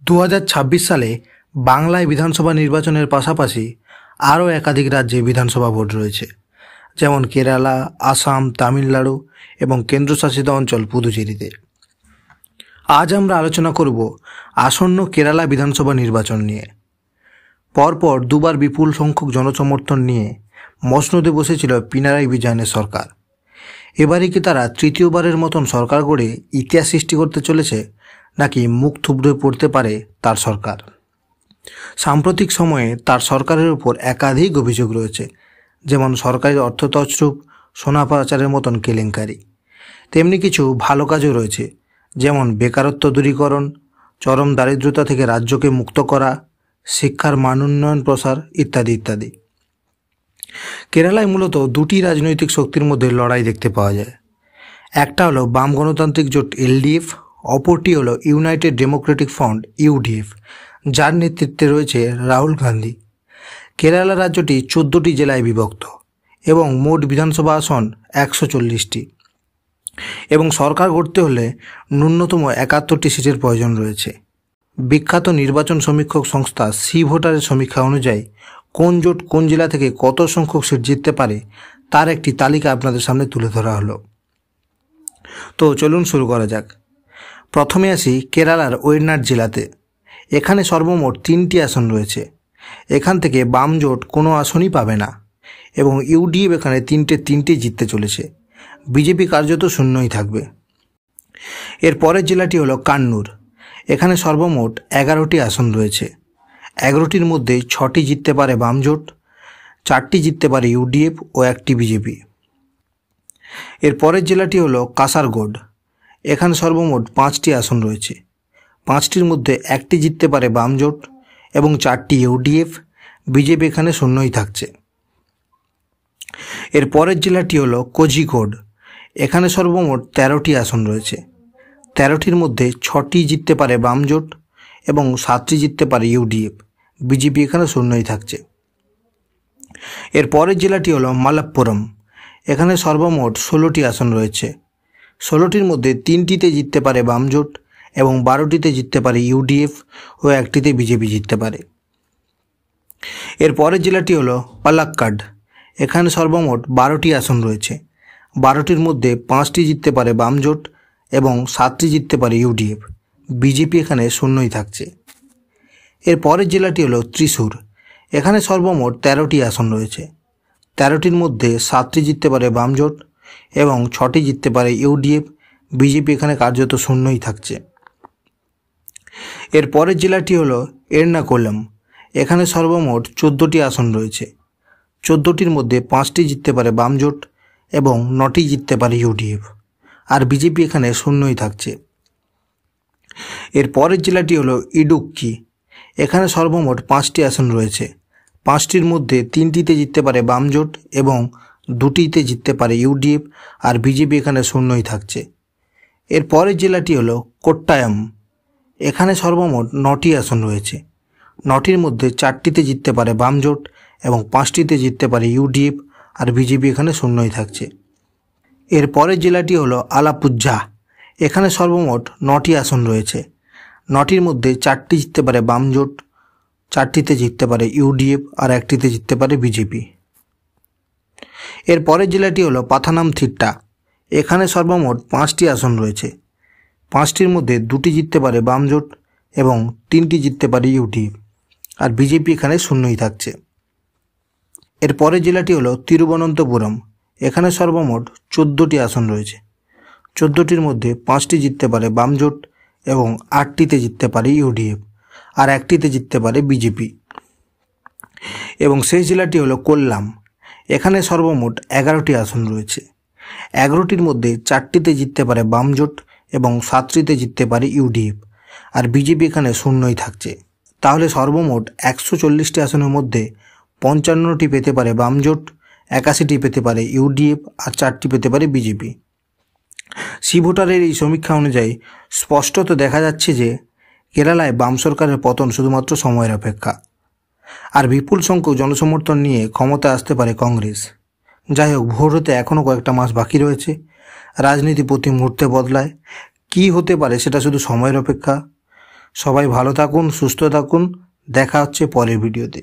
2026 সালে বাংলায় বিধানসভা নির্বাচনের পাশাপাশি আরও একাধিক রাজ্যে বিধানসভা ভোট রয়েছে, যেমন কেরালা, আসাম, তামিলনাড়ু এবং কেন্দ্রশাসিত অঞ্চল পুদুচেরিতে। আজ আমরা আলোচনা করব আসন্ন কেরালা বিধানসভা নির্বাচন নিয়ে। পরপর দুবার বিপুল সংখ্যক জনসমর্থন নিয়ে মসনদে বসেছিল পিনারাই বিজয়নের সরকার। এবারে কি তারা তৃতীয়বারের মতন সরকার গড়ে ইতিহাস সৃষ্টি করতে চলেছে, নাকি মুখ থুবড়ে পড়তে পারে তার সরকার? সাম্প্রতিক সময়ে তার সরকারের উপর একাধিক অভিযোগ রয়েছে, যেমন সরকারি অর্থ তছরূপ, সোনা পাচারের মতন কেলেঙ্কারি। তেমনি কিছু ভালো কাজও রয়েছে, যেমন বেকারত্ব দূরীকরণ, চরম দারিদ্রতা থেকে রাজ্যকে মুক্ত করা, শিক্ষার মান উন্নয়ন প্রসার ইত্যাদি ইত্যাদি। কেরালায় মূলত দুটি রাজনৈতিক শক্তির মধ্যে লড়াই দেখতে পাওয়া যায়। একটা হলো বাম গণতান্ত্রিক জোট এলডিএফ, অপরটি হলো ইউনাইটেড ডেমোক্রেটিক ফ্রন্ট ইউডিএফ, যার নেতৃত্বে রয়েছে রাহুল গান্ধী। কেরালা রাজ্যটি 14টি জেলায় বিভক্ত এবং মোট বিধানসভা আসন 140টি, এবং সরকার গড়তে হলে ন্যূনতম 71টি সিটের প্রয়োজন রয়েছে। বিখ্যাত নির্বাচন সমীক্ষক সংস্থা সি ভোটারের সমীক্ষা অনুযায়ী কোন জোট কোন জেলা থেকে কত সংখ্যক সিট জিততে পারে তার একটি তালিকা আপনাদের সামনে তুলে ধরা হলো। তো চলুন শুরু করা যাক। প্রথমে আসি কেরালার ওয়েনাড জেলাতে। এখানে সর্বমোট 3টি আসন রয়েছে। এখান থেকে বাম জোট কোনো আসনই পাবে না এবং ইউডিএফ এখানে তিনটে জিততে চলেছে। বিজেপি কার্যত শূন্যই থাকবে। এর পরের জেলাটি হলো কান্নুর। এখানে সর্বমোট 11টি আসন রয়েছে। 11টির মধ্যে 6টি জিততে পারে বাম জোট, 4টি জিততে পারে ইউডিএফ ও 1টি বিজেপি। এর পরের জেলাটি হলো কাসারগোড। এখানে সর্বমোট 5টি আসন রয়েছে। 5টির মধ্যে 1টি জিততে পারে বাম জোট এবং 4টি ইউডিএফ, বিজেপি এখানে শূন্যই থাকছে। এর পরের জেলাটি হলো কোঝিকোড। এখানে সর্বমোট 13টি আসন রয়েছে। 13টির মধ্যে 6টি জিততে পারে বাম জোট এবং 7টি জিততে পারে ইউডিএফ, বিজেপি এখানে শূন্যই থাকছে। এর পরের জেলাটি হলো মালাপ্পুরম। এখানে সর্বমোট 16টি আসন রয়েছে। 16টির মধ্যে 3টিতে জিততে পারে বাম জোট এবং 12টিতে জিততে পারে ইউডিএফ ও 1টিতে বিজেপি জিততে পারে। এর পরের জেলাটি হলো পালাক্কাড। এখানে সর্বমোট 12টি আসন রয়েছে। 12টির মধ্যে 5টি জিততে পারে বাম জোট এবং 7টি জিততে পারে ইউডিএফ, বিজেপি এখানে শূন্যই থাকছে। এর পরের জেলাটি হলো ত্রিশূর। এখানে সর্বমোট 13টি আসন রয়েছে। 13টির মধ্যে 7টি জিততে পারে বাম জোট এবং 6টি জিততে পারে ইউডিএফ, বিজেপি এখানে কার্যত শূন্যই থাকছে। এর পরের জেলাটি হলো এর্নাকুলাম। এখানে সর্বমোট 14টি আসন রয়েছে। 14টির মধ্যে 5টি জিততে পারে বাম জোট এবং 9টি জিততে পারে ইউডিএফ, আর বিজেপি এখানে শূন্যই থাকছে। এর পরের জেলাটি হলো ইডুক্কি। এখানে সর্বমোট 5টি আসন রয়েছে। 5টির মধ্যে 3টিতে জিততে পারে বাম জোট এবং 2টিতে জিততে পারে ইউডিএফ, আর বিজেপি এখানে শূন্যই থাকছে। এর পরের জেলাটি হলো কোট্টায়াম। এখানে সর্বমোট 9টি আসন রয়েছে। 9টির মধ্যে 4টিতে জিততে পারে বাম জোট এবং 5টিতে জিততে পারে ইউডিএফ, আর বিজেপি এখানে শূন্যই থাকছে। এর পরের জেলাটি হলো আলাপুঝা। এখানে সর্বমোট 9টি আসন রয়েছে। 9টির মধ্যে 4টি জিততে পারে বাম জোট, 4টিতে জিততে পারে ইউডিএফ, আর 1টিতে জিততে পারে বিজেপি। এর পরের জেলাটি হলো পাথানামথিট্টা। এখানে সর্বমোট 5টি আসন রয়েছে। 5টির মধ্যে 2টি জিততে পারে বাম জোট এবং 3টি জিততে পারে ইউডিএফ, আর বিজেপি এখানে শূন্যই থাকছে। এর পরের জেলাটি হলো তিরুবনন্তপুরম। এখানে সর্বমোট 14টি আসন রয়েছে। 14টির মধ্যে 5টি জিততে পারে বাম জোট এবং 8টিতে জিততে পারে ইউডিএফ, আর 1টিতে জিততে পারে বিজেপি। এবং শেষ জেলাটি হলো কোল্লাম। এখানে সর্বমোট 11টি আসন রয়েছে। 11টির মধ্যে 4টিতে জিততে পারে বাম জোট এবং 7টিতে জিততে পারে ইউডিএফ, আর বিজেপি এখানে শূন্যই থাকছে। তাহলে সর্বমোট 140টি আসনের মধ্যে 55টি পেতে পারে বাম জোট, 81টি পেতে পারে ইউডিএফ, আর 4টি পেতে পারে বিজেপি। সি ভোটারের এই সমীক্ষা অনুযায়ী স্পষ্টত দেখা যাচ্ছে যে কেরালায় বাম সরকারের পতন শুধুমাত্র সময়ের অপেক্ষা, আর বিপুল সংখ্যক জনসমর্থন নিয়ে ক্ষমতায় আসতে পারে কংগ্রেস। যাই হোক, ভোট হতে এখনও কয়েকটা মাস বাকি রয়েছে। রাজনীতি প্রতি মুহূর্তে বদলায়। কী হতে পারে সেটা শুধু সময়ের অপেক্ষা। সবাই ভালো থাকুন, সুস্থ থাকুন। দেখা হচ্ছে পরের ভিডিওতে।